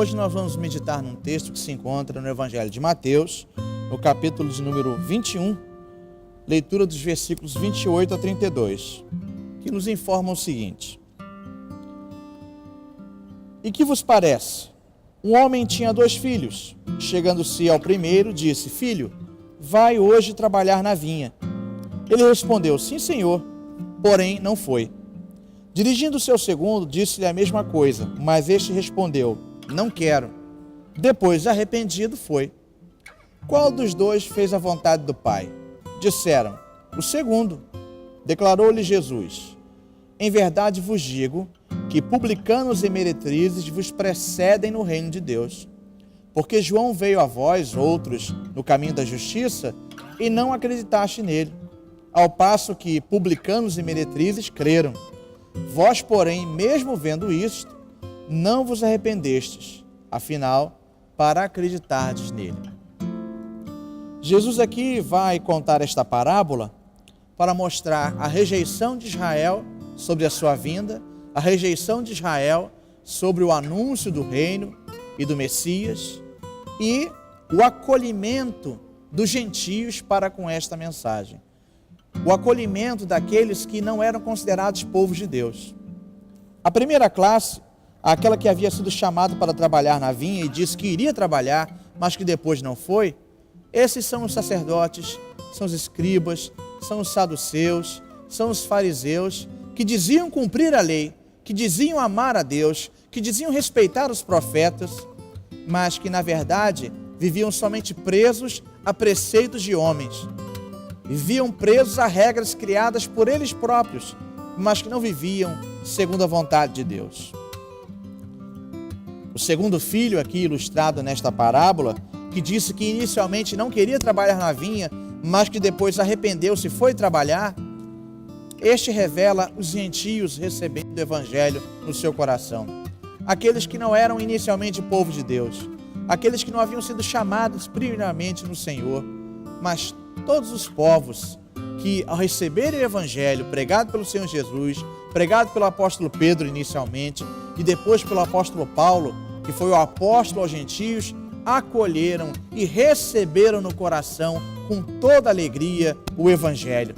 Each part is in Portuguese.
Hoje nós vamos meditar num texto que se encontra no Evangelho de Mateus, no capítulo de número 21, leitura dos versículos 28 a 32, que nos informam o seguinte: E que vos parece? Um homem tinha 2 filhos. Chegando-se ao primeiro, disse: Filho, vai hoje trabalhar na vinha. Ele respondeu: Sim, senhor, porém não foi. Dirigindo-se ao segundo, disse-lhe a mesma coisa, mas este respondeu: Não quero. Depois, arrependido, foi. Qual dos 2 fez a vontade do pai? Disseram: O segundo. Declarou-lhe Jesus: Em verdade vos digo que publicanos e meretrizes vos precedem no reino de Deus. Porque João veio a vós, outros, no caminho da justiça, e não acreditaste nele, ao passo que publicanos e meretrizes creram. Vós, porém, mesmo vendo isto, não vos arrependestes, afinal, para acreditardes nele. Jesus aqui vai contar esta parábola para mostrar a rejeição de Israel sobre a sua vinda, a rejeição de Israel sobre o anúncio do reino e do Messias e o acolhimento dos gentios para com esta mensagem. O acolhimento daqueles que não eram considerados povos de Deus. A primeira classe, aquela que havia sido chamada para trabalhar na vinha e disse que iria trabalhar, mas que depois não foi, esses são os sacerdotes, são os escribas, são os saduceus, são os fariseus, que diziam cumprir a lei, que diziam amar a Deus, que diziam respeitar os profetas, mas que na verdade viviam somente presos a preceitos de homens. Viviam presos a regras criadas por eles próprios, mas que não viviam segundo a vontade de Deus. O segundo filho, aqui ilustrado nesta parábola, que disse que inicialmente não queria trabalhar na vinha, mas que depois arrependeu-se e foi trabalhar, este revela os gentios recebendo o Evangelho no seu coração. Aqueles que não eram inicialmente povo de Deus, aqueles que não haviam sido chamados primeiramente no Senhor, mas todos os povos que, ao receberem o Evangelho pregado pelo Senhor Jesus, pregado pelo apóstolo Pedro inicialmente, e depois pelo apóstolo Paulo, que foi o apóstolo aos gentios, acolheram e receberam no coração com toda alegria o Evangelho,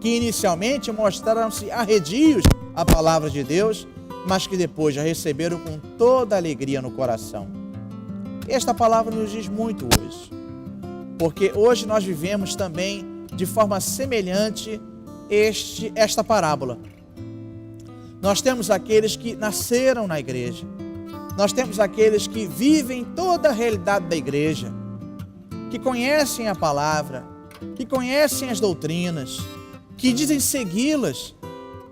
que inicialmente mostraram-se arredios à palavra de Deus, mas que depois já receberam com toda alegria no coração. Esta palavra nos diz muito hoje, porque hoje nós vivemos também de forma semelhante esta parábola. Nós temos aqueles que nasceram na igreja, nós temos aqueles que vivem toda a realidade da igreja, que conhecem a palavra, que conhecem as doutrinas, que dizem segui-las,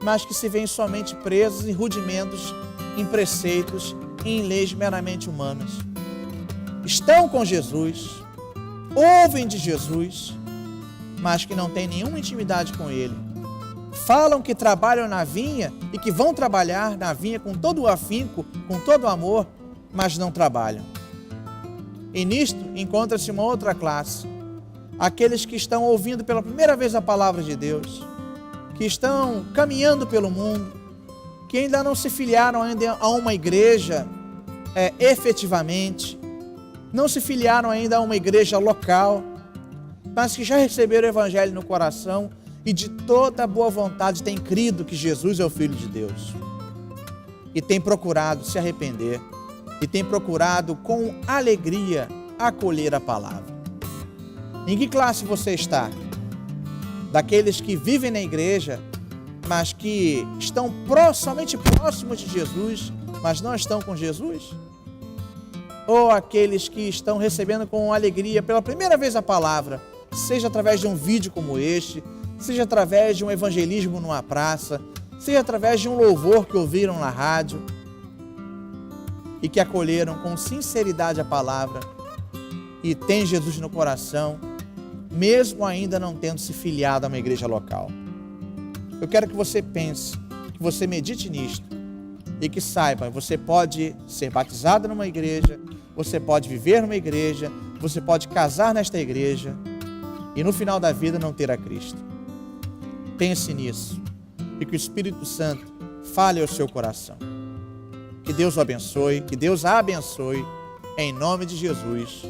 mas que se veem somente presos em rudimentos, em preceitos e em leis meramente humanas. Estão com Jesus, ouvem de Jesus, mas que não têm nenhuma intimidade com Ele. Falam que trabalham na vinha e que vão trabalhar na vinha com todo o afinco, com todo o amor, mas não trabalham. E nisto encontra-se uma outra classe, aqueles que estão ouvindo pela primeira vez a palavra de Deus, que estão caminhando pelo mundo, que ainda não se filiaram ainda a uma igreja efetivamente, não se filiaram ainda a uma igreja local, mas que já receberam o Evangelho no coração e de toda boa vontade têm crido que Jesus é o Filho de Deus. E têm procurado se arrepender, e têm procurado com alegria acolher a palavra. Em que classe você está? Daqueles que vivem na igreja, mas que estão somente próximos de Jesus, mas não estão com Jesus? Ou aqueles que estão recebendo com alegria pela primeira vez a palavra, seja através de um vídeo como este, seja através de um evangelismo numa praça, seja através de um louvor que ouviram na rádio e que acolheram com sinceridade a palavra e têm Jesus no coração, mesmo ainda não tendo se filiado a uma igreja local. Eu quero que você pense, que você medite nisto e que saiba, você pode ser batizado numa igreja, você pode viver numa igreja, você pode casar nesta igreja e no final da vida não ter a Cristo. Pense nisso e que o Espírito Santo fale ao seu coração. Que Deus o abençoe, que Deus a abençoe, em nome de Jesus.